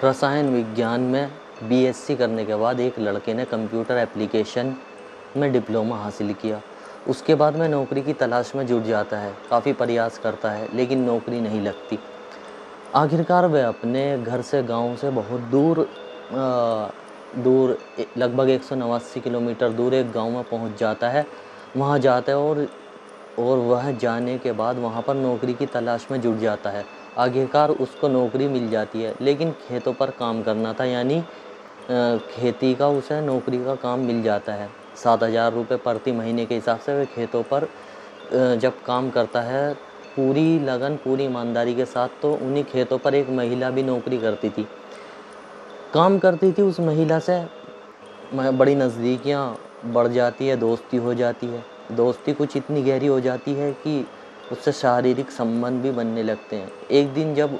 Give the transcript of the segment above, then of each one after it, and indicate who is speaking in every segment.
Speaker 1: रसायन विज्ञान में बीएससी करने के बाद एक लड़के ने कंप्यूटर एप्लीकेशन में डिप्लोमा हासिल किया। उसके बाद में नौकरी की तलाश में जुट जाता है, काफ़ी प्रयास करता है लेकिन नौकरी नहीं लगती। आखिरकार वह अपने घर से गांव से बहुत दूर लगभग 189 किलोमीटर दूर एक गांव में पहुंच जाता है। वहां जाता है और वह जाने के बाद वहां पर नौकरी की तलाश में जुट जाता है। आखिरकार उसको नौकरी मिल जाती है, लेकिन खेतों पर काम करना था, यानी खेती का उसे नौकरी का काम मिल जाता है। 7,000 रुपये प्रति महीने के हिसाब से वह खेतों पर जब काम करता है पूरी लगन पूरी ईमानदारी के साथ, तो उन्हीं खेतों पर एक महिला भी नौकरी करती थी, काम करती थी। उस महिला से बड़ी नज़दीकियाँ बढ़ जाती है, दोस्ती हो जाती है। दोस्ती कुछ इतनी गहरी हो जाती है कि उससे शारीरिक संबंध भी बनने लगते हैं। एक दिन जब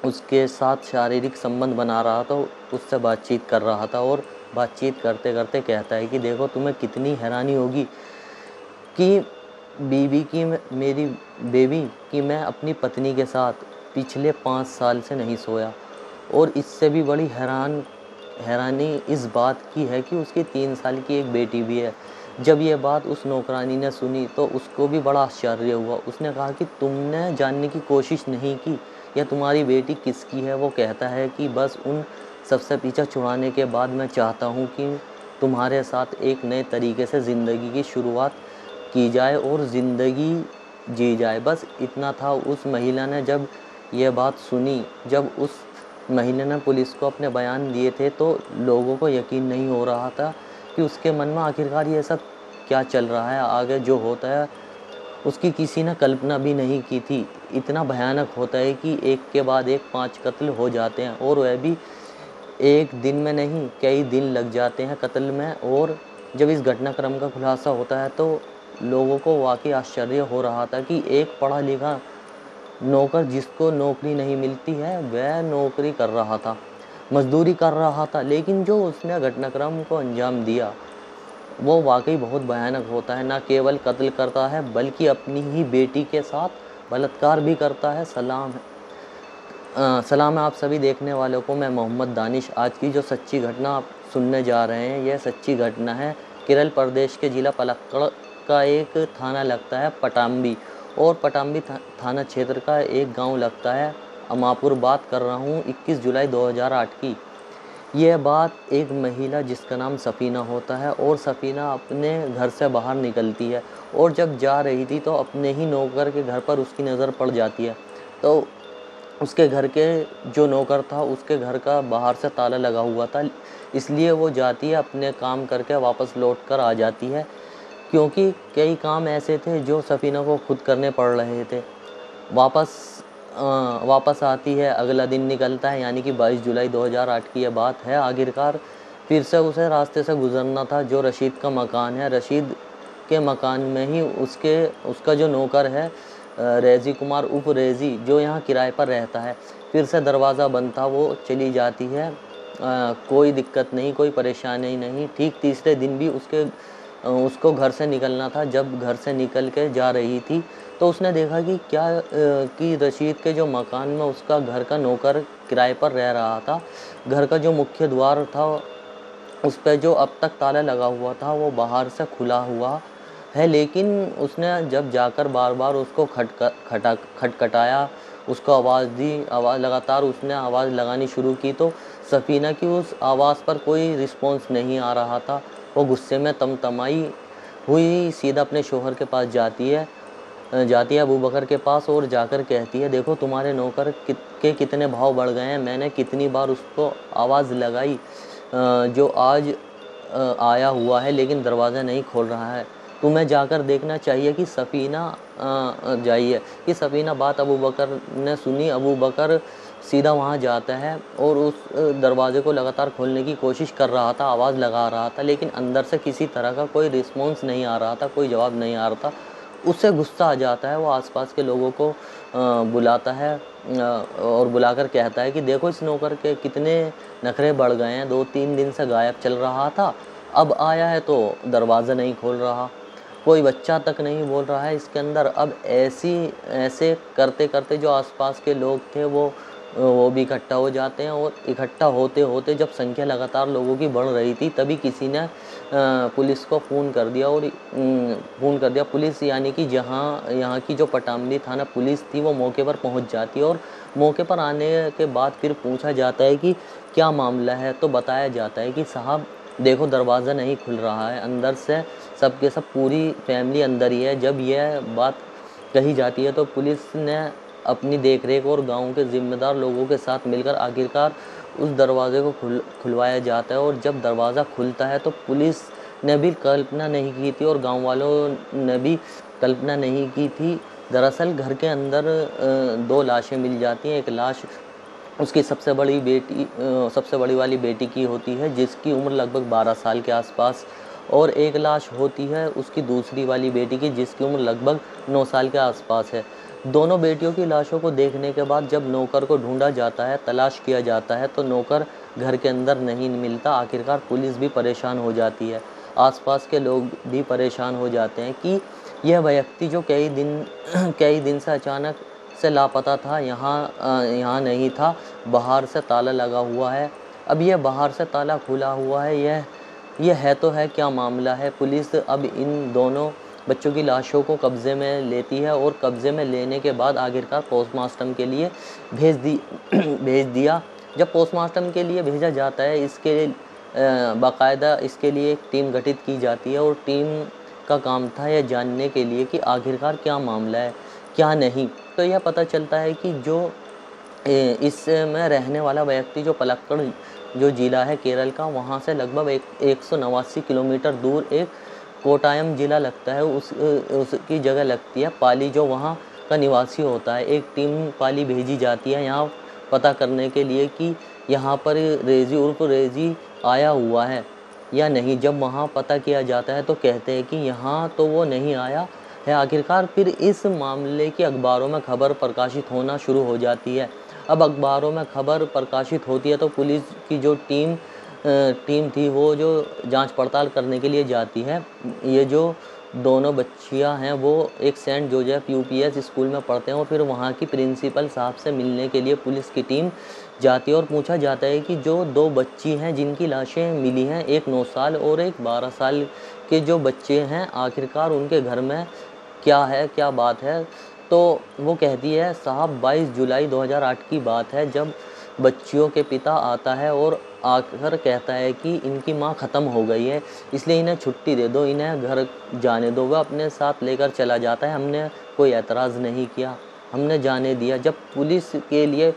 Speaker 1: उसके साथ शारीरिक संबंध बना रहा था, उससे बातचीत कर रहा था और बातचीत करते करते कहता है कि देखो, तुम्हें कितनी हैरानी होगी कि मेरी बेबी कि मैं अपनी पत्नी के साथ पिछले 5 साल से नहीं सोया, और इससे भी बड़ी हैरानी इस बात की है कि उसकी 3 साल की एक बेटी भी है। जब ये बात उस नौकरानी ने सुनी तो उसको भी बड़ा आश्चर्य हुआ। उसने कहा कि तुमने जानने की कोशिश नहीं की या तुम्हारी बेटी किसकी है? वो कहता है कि बस उन सबसे पीछा छुड़ाने के बाद मैं चाहता हूँ कि तुम्हारे साथ एक नए तरीके से ज़िंदगी की शुरुआत की जाए और ज़िंदगी जी जाए। बस इतना था। उस महिला ने जब ये बात सुनी, जब उस महिला ने पुलिस को अपने बयान दिए थे, तो लोगों को यकीन नहीं हो रहा था कि उसके मन में आखिरकार ये सब क्या चल रहा है, आगे जो होता है उसकी किसी ने कल्पना भी नहीं की थी। इतना भयानक होता है कि एक के बाद एक 5 कत्ल हो जाते हैं, और वह भी एक दिन में नहीं, कई दिन लग जाते हैं कत्ल में। और जब इस घटनाक्रम का खुलासा होता है तो लोगों को वाकई आश्चर्य हो रहा था कि एक पढ़ा लिखा नौकर जिसको नौकरी नहीं मिलती है, वह नौकरी कर रहा था, मजदूरी कर रहा था, लेकिन जो उसने घटनाक्रम को अंजाम दिया वो वाकई बहुत भयानक होता है। ना केवल कत्ल करता है बल्कि अपनी ही बेटी के साथ बलात्कार भी करता है। सलाम है आप सभी देखने वालों को, मैं मोहम्मद दानिश। आज की जो सच्ची घटना आप सुनने जा रहे हैं, यह सच्ची घटना है। केरल प्रदेश के ज़िला पलक्कड़ का एक थाना लगता है पटाम्बी, और पटाम्बी थाना क्षेत्र का एक गांव लगता है अमापुर। बात कर रहा हूँ 21 जुलाई 2008 की। यह बात एक महिला जिसका नाम सफ़ीना होता है, और सफ़ीना अपने घर से बाहर निकलती है, और जब जा रही थी तो अपने ही नौकर के घर पर उसकी नज़र पड़ जाती है। तो उसके घर के जो नौकर था उसके घर का बाहर से ताला लगा हुआ था, इसलिए वो जाती है, अपने काम करके वापस लौट कर आ जाती है, क्योंकि कई काम ऐसे थे जो सफ़ीना को खुद करने पड़ रहे थे। वापस आती है, अगला दिन निकलता है, यानी कि 22 जुलाई 2008 की यह बात है। आखिरकार फिर से उसे रास्ते से गुज़रना था जो रशीद का मकान है। रशीद के मकान में ही उसका जो नौकर है रेजी कुमार उर्फ रेजी, जो यहाँ किराए पर रहता है। फिर से दरवाज़ा बंद था, वो चली जाती है। कोई दिक्कत नहीं, कोई परेशानी नहीं। ठीक तीसरे दिन भी उसको घर से निकलना था। जब घर से निकल के जा रही थी तो उसने देखा कि रशीद के जो मकान में उसका घर का नौकर किराए पर रह रहा था। घर का जो मुख्य द्वार था उस पर जो अब तक ताला लगा हुआ था वो बाहर से खुला हुआ है, लेकिन उसने जब जाकर बार बार उसको खटखटाया, उसको आवाज़ लगातार उसने आवाज़ लगानी शुरू की, तो सफ़ीना की उस आवाज़ पर कोई रिस्पॉन्स नहीं आ रहा था। वो गुस्से में तमतमाई हुई सीधा अपने शौहर के पास जाती है अबू बकर के पास, और जाकर कहती है, देखो तुम्हारे नौकर के कितने भाव बढ़ गए हैं। मैंने कितनी बार उसको आवाज़ लगाई, जो आज आया हुआ है, लेकिन दरवाज़ा नहीं खोल रहा है। तुम्हें जाकर देखना चाहिए कि सफ़ीना बात अबू बकर ने सुनी। अबू बकर सीधा वहाँ जाता है और उस दरवाज़े को लगातार खोलने की कोशिश कर रहा था, आवाज़ लगा रहा था, लेकिन अंदर से किसी तरह का कोई रिस्पॉन्स नहीं आ रहा था, कोई जवाब नहीं आ रहा था। उससे गुस्सा आ जाता है। वो आसपास के लोगों को बुलाता है और बुलाकर कहता है कि देखो, इस नौकर के कितने नखरे बढ़ गए हैं। 2-3 दिन से गायब चल रहा था, अब आया है तो दरवाज़ा नहीं खोल रहा, कोई बच्चा तक नहीं बोल रहा है इसके अंदर। अब ऐसे करते करते जो आसपास के लोग थे वो वो भी इकट्ठा हो जाते हैं और इकट्ठा होते होते जब संख्या लगातार लोगों की बढ़ रही थी, तभी किसी ने पुलिस को फ़ोन कर दिया और फ़ोन कर दिया। पुलिस यानी कि जहाँ यहाँ की जो पटामली थाना पुलिस थी वो मौके पर पहुँच जाती है और मौके पर आने के बाद फिर पूछा जाता है कि क्या मामला है, तो बताया जाता है कि साहब देखो दरवाज़ा नहीं खुल रहा है, अंदर से सब के सब पूरी फैमिली अंदर ही है। जब यह बात कही जाती है तो पुलिस ने अपनी देखरेख और गांव के ज़िम्मेदार लोगों के साथ मिलकर आखिरकार उस दरवाज़े को खुलवाया जाता है। और जब दरवाज़ा खुलता है तो पुलिस ने भी कल्पना नहीं की थी और गांव वालों ने भी कल्पना नहीं की थी। दरअसल घर के अंदर 2 लाशें मिल जाती हैं। एक लाश उसकी सबसे बड़ी वाली बेटी की होती है, जिसकी उम्र लगभग 12 साल के आसपास, और एक लाश होती है उसकी दूसरी वाली बेटी की, जिसकी उम्र लगभग 9 साल के आसपास है। दोनों बेटियों की लाशों को देखने के बाद जब नौकर को ढूंढा जाता है, तलाश किया जाता है, तो नौकर घर के अंदर नहीं मिलता। आखिरकार पुलिस भी परेशान हो जाती है, आसपास के लोग भी परेशान हो जाते हैं कि यह व्यक्ति जो कई दिन से अचानक से लापता था, यहाँ नहीं था, बाहर से ताला लगा हुआ है। अब यह बाहर से ताला खुला हुआ है, यह है तो है क्या मामला है। पुलिस अब इन दोनों बच्चों की लाशों को कब्ज़े में लेती है और कब्ज़े में लेने के बाद आखिरकार पोस्टमार्टम के लिए भेज दिया। जब पोस्टमार्टम के लिए भेजा जाता है, इसके बाकायदा इसके लिए एक टीम गठित की जाती है और टीम का काम था यह जानने के लिए कि आखिरकार क्या मामला है, क्या नहीं। तो यह पता चलता है कि जो इसमें रहने वाला व्यक्ति जो पलक्कड़ जो ज़िला है केरल का, वहाँ से लगभग 189 किलोमीटर दूर एक कोटायम ज़िला लगता है, उसकी जगह लगती है पाली, जो वहाँ का निवासी होता है। एक टीम पाली भेजी जाती है यहाँ पता करने के लिए कि यहाँ पर रेजी उर्फ रेजी आया हुआ है या नहीं। जब वहाँ पता किया जाता है तो कहते हैं कि यहाँ तो वो नहीं आया है। आखिरकार फिर इस मामले की अखबारों में खबर प्रकाशित होना शुरू हो जाती है। अब अखबारों में खबर प्रकाशित होती है तो पुलिस की जो टीम थी वो जो जांच पड़ताल करने के लिए जाती है। ये जो दोनों बच्चियां हैं वो एक सेंट जोसेफ यूपीएस स्कूल में पढ़ते हैं और फिर वहाँ की प्रिंसिपल साहब से मिलने के लिए पुलिस की टीम जाती है और पूछा जाता है कि जो 2 बच्ची हैं जिनकी लाशें मिली हैं, एक 9 साल और एक 12 साल के जो बच्चे हैं, आखिरकार उनके घर में क्या है, क्या बात है। तो वो कहती है साहब 22 जुलाई 2008 की बात है, जब बच्चियों के पिता आता है और आकर कहता है कि इनकी माँ ख़त्म हो गई है, इसलिए इन्हें छुट्टी दे दो, इन्हें घर जाने दो। वह अपने साथ लेकर चला जाता है। हमने कोई एतराज़ नहीं किया, हमने जाने दिया। जब पुलिस के लिए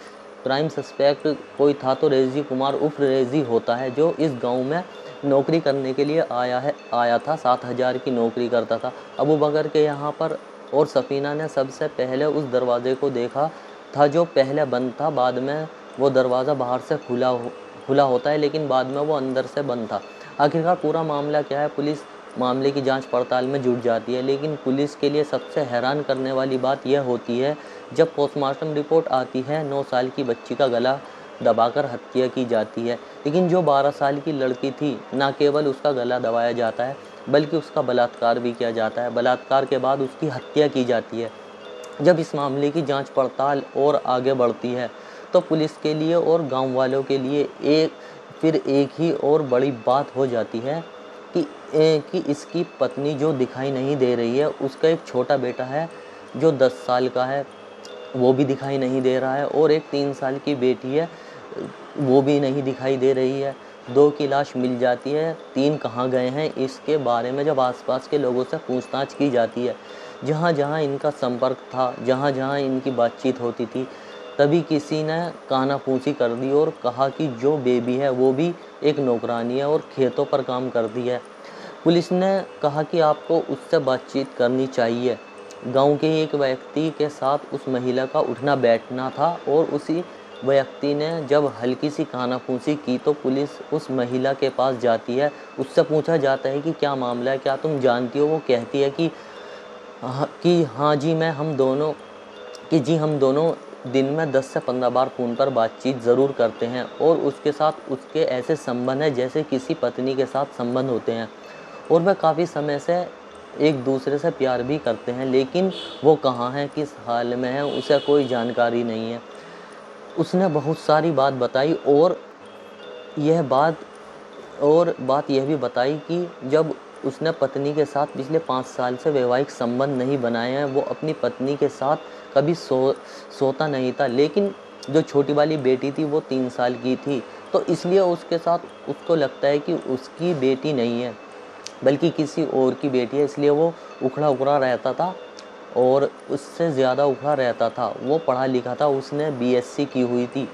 Speaker 1: प्राइम सस्पेक्ट कोई था तो रेजी कुमार उर्फ रेजी होता है, जो इस गांव में नौकरी करने के लिए आया था। 7,000 की नौकरी करता था अबू बकर के यहाँ पर। और सफ़ीना ने सबसे पहले उस दरवाजे को देखा था जो पहले बंद था। बाद में वो दरवाज़ा बाहर से खुला होता है, लेकिन बाद में वो अंदर से बंद था। आखिरकार पूरा मामला क्या है, पुलिस मामले की जांच पड़ताल में जुट जाती है। लेकिन पुलिस के लिए सबसे हैरान करने वाली बात यह होती है, जब पोस्टमार्टम रिपोर्ट आती है 9 साल की बच्ची का गला दबाकर हत्या की जाती है। लेकिन जो 12 साल की लड़की थी, न केवल उसका गला दबाया जाता है बल्कि उसका बलात्कार भी किया जाता है। बलात्कार के बाद उसकी हत्या की जाती है। जब इस मामले की जांच पड़ताल और आगे बढ़ती है तो पुलिस के लिए और गांव वालों के लिए एक ही और बड़ी बात हो जाती है कि इसकी पत्नी जो दिखाई नहीं दे रही है, उसका एक छोटा बेटा है जो 10 साल का है, वो भी दिखाई नहीं दे रहा है, और एक 3 साल की बेटी है, वो भी नहीं दिखाई दे रही है। 2 की लाश मिल जाती है, 3 कहाँ गए हैं, इसके बारे में जब आसपास के लोगों से पूछताछ की जाती है, जहाँ जहाँ इनका संपर्क था, जहाँ जहाँ इनकी बातचीत होती थी, तभी किसी ने कानाफूसी कर दी और कहा कि जो बेबी है वो भी एक नौकरानी है और खेतों पर काम करती है। पुलिस ने कहा कि आपको उससे बातचीत करनी चाहिए। गांव के एक व्यक्ति के साथ उस महिला का उठना बैठना था और उसी व्यक्ति ने जब हल्की सी कानाफूसी की तो पुलिस उस महिला के पास जाती है। उससे पूछा जाता है कि क्या मामला है, क्या तुम जानती हो। वो कहती है कि हाँ जी, हम दोनों दिन में 10 से 15 बार फ़ोन पर बातचीत ज़रूर करते हैं और उसके साथ उसके ऐसे संबंध हैं जैसे किसी पत्नी के साथ संबंध होते हैं, और वह काफ़ी समय से एक दूसरे से प्यार भी करते हैं, लेकिन वो कहाँ हैं, किस हाल में है, उसे कोई जानकारी नहीं है। उसने बहुत सारी बात बताई यह बात और बात यह भी बताई कि जब उसने पत्नी के साथ पिछले 5 साल से वैवाहिक संबंध नहीं बनाए हैं, वो अपनी पत्नी के साथ कभी सोता नहीं था। लेकिन जो छोटी वाली बेटी थी वो 3 साल की थी, तो इसलिए उसके साथ उसको लगता है कि उसकी बेटी नहीं है बल्कि किसी और की बेटी है, इसलिए वो उखड़ा उखड़ा रहता था और उससे ज़्यादा उखड़ा रहता था। वो पढ़ा लिखा था, उसने बीएससी की हुई थी,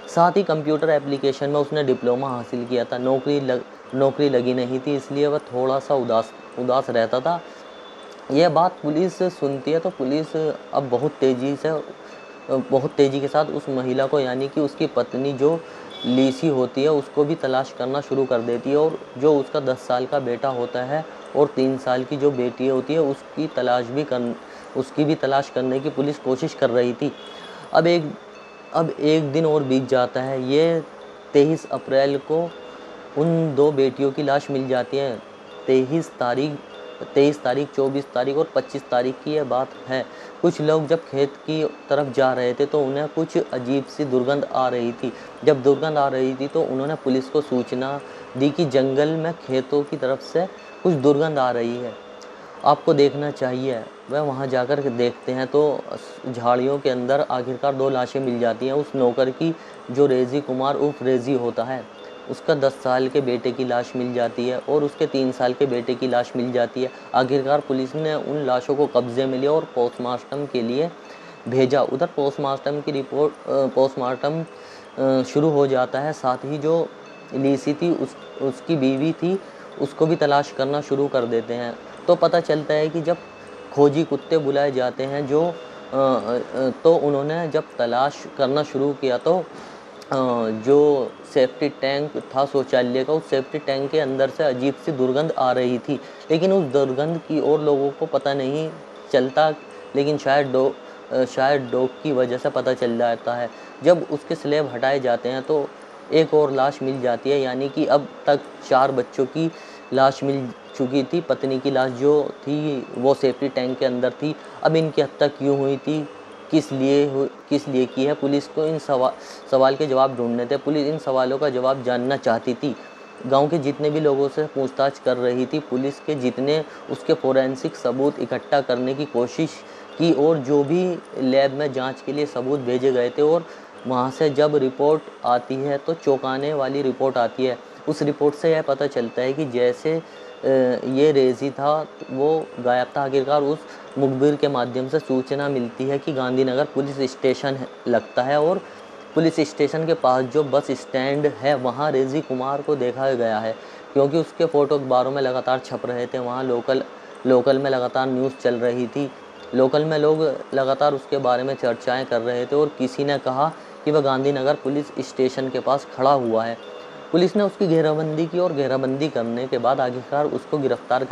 Speaker 1: साथ ही कंप्यूटर एप्लीकेशन में उसने डिप्लोमा हासिल किया था। नौकरी लगी नहीं थी, इसलिए वह थोड़ा सा उदास रहता था। यह बात पुलिस सुनती है तो पुलिस अब बहुत तेज़ी के साथ उस महिला को, यानी कि उसकी पत्नी जो लीसी होती है, उसको भी तलाश करना शुरू कर देती है और जो उसका 10 साल का बेटा होता है और 3 साल की जो बेटी होती है उसकी भी तलाश करने की पुलिस कोशिश कर रही थी। अब एक दिन और बीत जाता है। ये 23 अप्रैल को उन 2 बेटियों की लाश मिल जाती है। 23 तारीख, 24 तारीख और 25 तारीख की यह बात है। कुछ लोग जब खेत की तरफ जा रहे थे तो उन्हें कुछ अजीब सी दुर्गंध आ रही थी। जब दुर्गंध आ रही थी तो उन्होंने पुलिस को सूचना दी कि जंगल में खेतों की तरफ से कुछ दुर्गंध आ रही है, आपको देखना चाहिए। वह वहाँ जाकर के देखते हैं तो झाड़ियों के अंदर आखिरकार 2 लाशें मिल जाती हैं। उस नौकर की, जो रेजी कुमार उर्फ रेजी होता है, उसका 10 साल के बेटे की लाश मिल जाती है और उसके 3 साल के बेटे की लाश मिल जाती है। आखिरकार पुलिस ने उन लाशों को कब्जे में लिया और पोस्टमार्टम के लिए भेजा। उधर पोस्टमार्टम शुरू हो जाता है। साथ ही जो लीसी थी, उसकी बीवी थी, उसको भी तलाश करना शुरू कर देते हैं। तो पता चलता है कि जब खोजी कुत्ते बुलाए जाते हैं तो उन्होंने जब तलाश करना शुरू किया तो जो सेफ्टी टैंक था शौचालय का, उस सेफ्टी टैंक के अंदर से अजीब सी दुर्गंध आ रही थी। लेकिन उस दुर्गंध की और लोगों को पता नहीं चलता, लेकिन शायद डॉग की वजह से पता चल जाता है। जब उसके स्लैब हटाए जाते हैं तो एक और लाश मिल जाती है, यानी कि अब तक 4 बच्चों की लाश मिल चुकी थी। पत्नी की लाश जो थी वो सेफ्टी टैंक के अंदर थी। अब इनकी हत्या क्यों हुई थी, किस लिए की है, पुलिस को इन सवाल के जवाब ढूंढने थे। पुलिस इन सवालों का जवाब जानना चाहती थी। गांव के जितने भी लोगों से पूछताछ कर रही थी, पुलिस के जितने उसके फोरेंसिक सबूत इकट्ठा करने की कोशिश की और जो भी लैब में जांच के लिए सबूत भेजे गए थे, और वहाँ से जब रिपोर्ट आती है तो चौंकाने वाली रिपोर्ट आती है। उस रिपोर्ट से यह पता चलता है कि जैसे ये रेजी था वो गायब था। आखिरकार उस मुखबिर के माध्यम से सूचना मिलती है कि गांधीनगर पुलिस स्टेशन लगता है और पुलिस स्टेशन के पास जो बस स्टैंड है वहाँ रेजी कुमार को देखा गया है, क्योंकि उसके फ़ोटो अखबारों में लगातार छप रहे थे। वहाँ लोकल में लगातार न्यूज़ चल रही थी। लोकल में लोग लगातार उसके बारे में चर्चाएं कर रहे थे और किसी ने कहा कि वह गांधीनगर पुलिस स्टेशन के पास खड़ा हुआ है। पुलिस ने उसकी घेराबंदी की और घेराबंदी करने के बाद आखिरकार उसको गिरफ्तार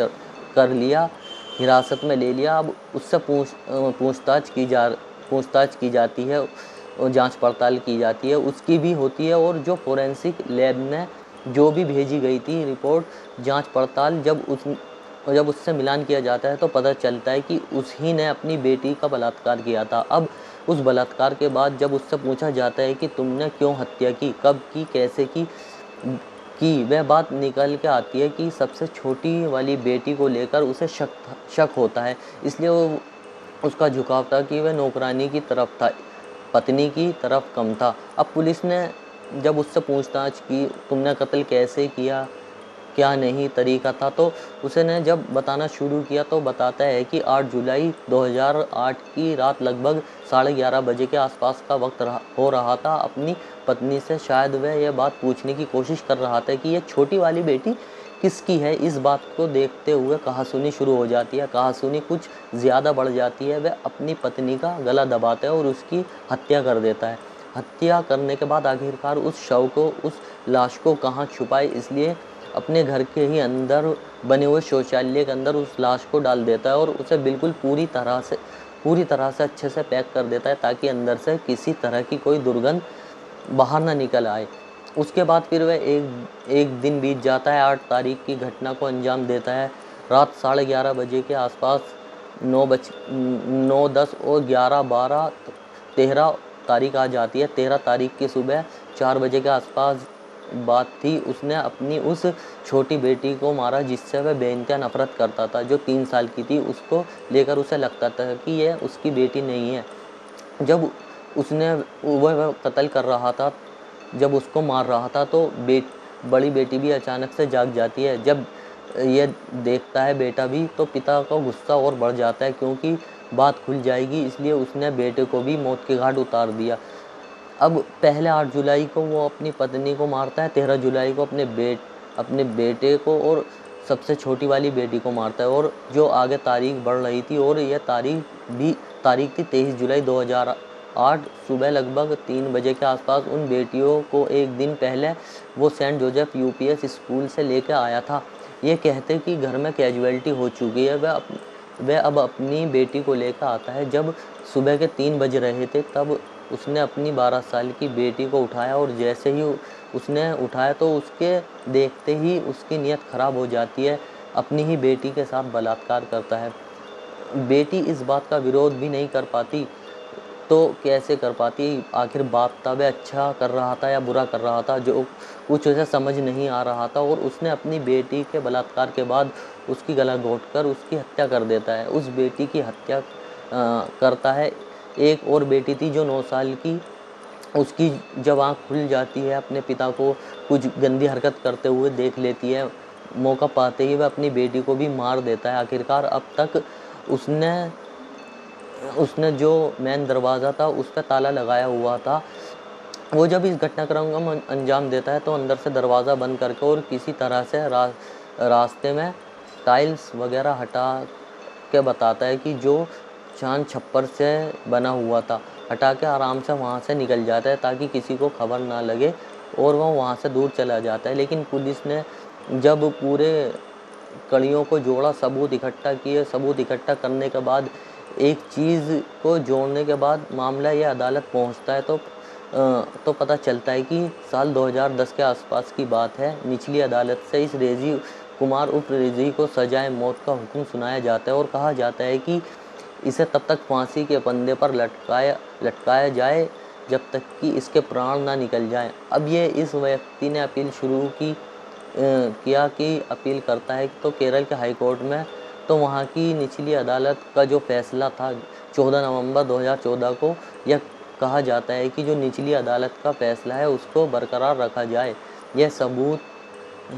Speaker 1: कर लिया, हिरासत में ले लिया। अब उससे पूछताछ की जाती है और जांच पड़ताल की जाती है, उसकी भी होती है। और जो फोरेंसिक लैब ने जो भी भेजी गई थी रिपोर्ट, जांच पड़ताल, जब उससे मिलान किया जाता है तो पता चलता है कि उसी ने अपनी बेटी का बलात्कार किया था। अब उस बलात्कार के बाद जब उससे पूछा जाता है कि तुमने क्यों हत्या की, कब की, कैसे की, वह बात निकल के आती है कि सबसे छोटी वाली बेटी को लेकर उसे शक होता है, इसलिए उसका झुकाव था कि वह नौकरानी की तरफ था, पत्नी की तरफ कम था। अब पुलिस ने जब उससे पूछताछ की, तुमने कत्ल कैसे किया, क्या नहीं तरीका था, तो उसने जब बताना शुरू किया तो बताता है कि 8 जुलाई 2008 की रात लगभग 11:30 बजे के आसपास का वक्त हो रहा था। अपनी पत्नी से शायद वह यह बात पूछने की कोशिश कर रहा था कि यह छोटी वाली बेटी किसकी है। इस बात को देखते हुए कहासुनी शुरू हो जाती है। कहासुनी कुछ ज़्यादा बढ़ जाती है। वह अपनी पत्नी का गला दबाता है और उसकी हत्या कर देता है। हत्या करने के बाद आखिरकार उस लाश को कहाँ छुपाए, इसलिए अपने घर के ही अंदर बने हुए शौचालय के अंदर उस लाश को डाल देता है और उसे बिल्कुल पूरी तरह से अच्छे से पैक कर देता है, ताकि अंदर से किसी तरह की कोई दुर्गंध बाहर ना निकल आए। उसके बाद फिर वह एक दिन बीत जाता है। 8 तारीख की घटना को अंजाम देता है। रात 11:30 बजे के आसपास 9, 10 और 11, 12, 13 तारीख आ जाती है। 13 तारीख की सुबह 4 बजे के आसपास बात थी। उसने अपनी उस छोटी बेटी को मारा जिससे वह बेइंतहा नफ़रत करता था, जो 3 साल की थी। उसको लेकर उसे लगता था कि यह उसकी बेटी नहीं है। जब उसने वह कत्ल कर रहा था, जब उसको मार रहा था, तो बड़ी बेटी भी अचानक से जाग जाती है। जब ये देखता है बेटा भी, तो पिता का गुस्सा और बढ़ जाता है, क्योंकि बात खुल जाएगी, इसलिए उसने बेटे को भी मौत के घाट उतार दिया। अब पहले 8 जुलाई को वो अपनी पत्नी को मारता है, 13 जुलाई को अपने बेटे को और सबसे छोटी वाली बेटी को मारता है। और जो आगे तारीख बढ़ रही थी, और यह तारीख थी 23 जुलाई 2008 सुबह लगभग 3 बजे के आसपास। उन बेटियों को एक दिन पहले वो सेंट जोसेफ यूपीएस स्कूल से लेकर आया था, ये कहते कि घर में कैजुअलिटी हो चुकी है। वह अब अपनी बेटी को लेकर आता है। जब सुबह के 3 बज रहे थे, तब उसने अपनी 12 साल की बेटी को उठाया, और जैसे ही उसने उठाया तो उसके देखते ही उसकी नीयत खराब हो जाती है। अपनी ही बेटी के साथ बलात्कार करता है। बेटी इस बात का विरोध भी नहीं कर पाती, तो कैसे कर पाती? आखिर बाप था, वह अच्छा कर रहा था या बुरा कर रहा था, जो कुछ उसे समझ नहीं आ रहा था। और उसने अपनी बेटी के बलात्कार के बाद उसकी गला घोंटकर उसकी हत्या कर देता है। उस बेटी की हत्या करता है। एक और बेटी थी जो 9 साल की, उसकी जब आँख खुल जाती है, अपने पिता को कुछ गंदी हरकत करते हुए देख लेती है। मौका पाते ही वह अपनी बेटी को भी मार देता है। आखिरकार अब तक उसने जो मेन दरवाज़ा था उस पर ताला लगाया हुआ था। वो जब इस घटनाक्रम का अंजाम देता है, तो अंदर से दरवाज़ा बंद करके और किसी तरह से रास्ते में टाइल्स वगैरह हटा के बताता है कि जो चांद छप्पर से बना हुआ था, हटा के आराम से वहाँ से निकल जाता है, ताकि किसी को खबर ना लगे, और वह वहाँ से दूर चला जाता है। लेकिन पुलिस ने जब पूरे कड़ियों को जोड़ा, सबूत इकट्ठा किए, सबूत इकट्ठा करने के बाद, एक चीज़ को जोड़ने के बाद मामला ये अदालत पहुंचता है, तो पता चलता है कि साल 2010 के आसपास की बात है। निचली अदालत से इस रेजी कुमार उर्फ रेजी को सजाए मौत का हुक्म सुनाया जाता है, और कहा जाता है कि इसे तब तक फांसी के फंदे पर लटकाया जाए जब तक कि इसके प्राण ना निकल जाएं। अब ये इस व्यक्ति ने अपील किया कि अपील करता है, तो केरल के हाई कोर्ट में, तो वहाँ की निचली अदालत का जो फैसला था 14 नवंबर 2014 को, यह कहा जाता है कि जो निचली अदालत का फैसला है उसको बरकरार रखा जाए। यह सबूत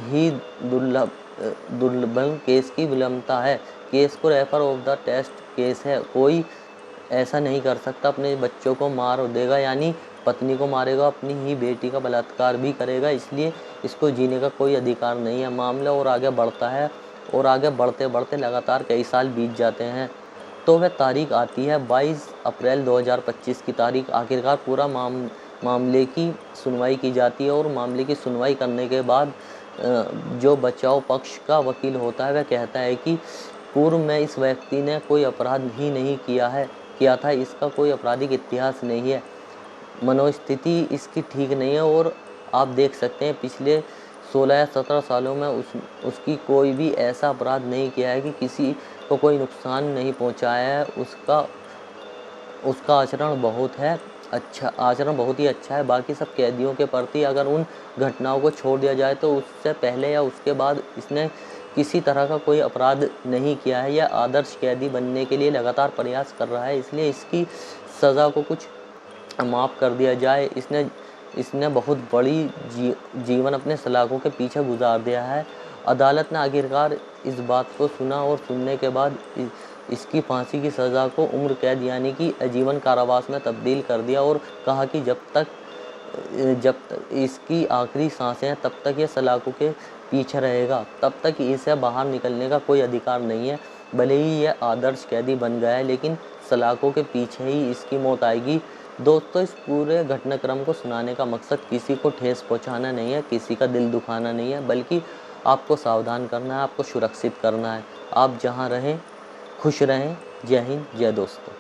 Speaker 1: ही दुर्लभ केस की विलंबता है। केस को refer of the test case है। कोई ऐसा नहीं कर सकता, अपने बच्चों को मार देगा, यानी पत्नी को मारेगा, अपनी ही बेटी का बलात्कार भी करेगा, इसलिए इसको जीने का कोई अधिकार नहीं है। मामला और आगे बढ़ता है, और आगे बढ़ते बढ़ते लगातार कई साल बीत जाते हैं। तो वह तारीख आती है 22 अप्रैल 2025 की तारीख। आखिरकार पूरा मामले की सुनवाई की जाती है, और मामले की सुनवाई करने के बाद जो बचाव पक्ष का वकील होता है, वह कहता है कि पूर्व में इस व्यक्ति ने कोई अपराध ही नहीं किया था, इसका कोई आपराधिक इतिहास नहीं है, मनोस्थिति इसकी ठीक नहीं है, और आप देख सकते हैं पिछले 16 या 17 सालों में उसकी कोई भी ऐसा अपराध नहीं किया है कि किसी को कोई नुकसान नहीं पहुंचाया है। उसका आचरण बहुत ही अच्छा है। बाकी सब कैदियों के प्रति अगर उन घटनाओं को छोड़ दिया जाए, तो उससे पहले या उसके बाद इसने किसी तरह का कोई अपराध नहीं किया है। यह आदर्श कैदी बनने के लिए लगातार प्रयास कर रहा है, इसलिए इसकी सज़ा को कुछ माफ़ कर दिया जाए। इसने बहुत बड़ी जीवन अपने सलाखों के पीछे गुजार दिया है। अदालत ने आखिरकार इस बात को सुना, और सुनने के बाद इसकी फांसी की सज़ा को उम्र कैद यानी कि आजीवन कारावास में तब्दील कर दिया, और कहा कि जब तक इसकी आखिरी सांसें हैं, तब तक ये सलाखों के पीछे रहेगा, तब तक इसे बाहर निकलने का कोई अधिकार नहीं है। भले ही यह आदर्श कैदी बन गया है, लेकिन सलाखों के पीछे ही इसकी मौत आएगी। दोस्तों, इस पूरे घटनाक्रम को सुनाने का मकसद किसी को ठेस पहुंचाना नहीं है, किसी का दिल दुखाना नहीं है, बल्कि आपको सावधान करना है, आपको सुरक्षित करना है। आप जहां रहें खुश रहें। जय हिंद, जय दोस्तों।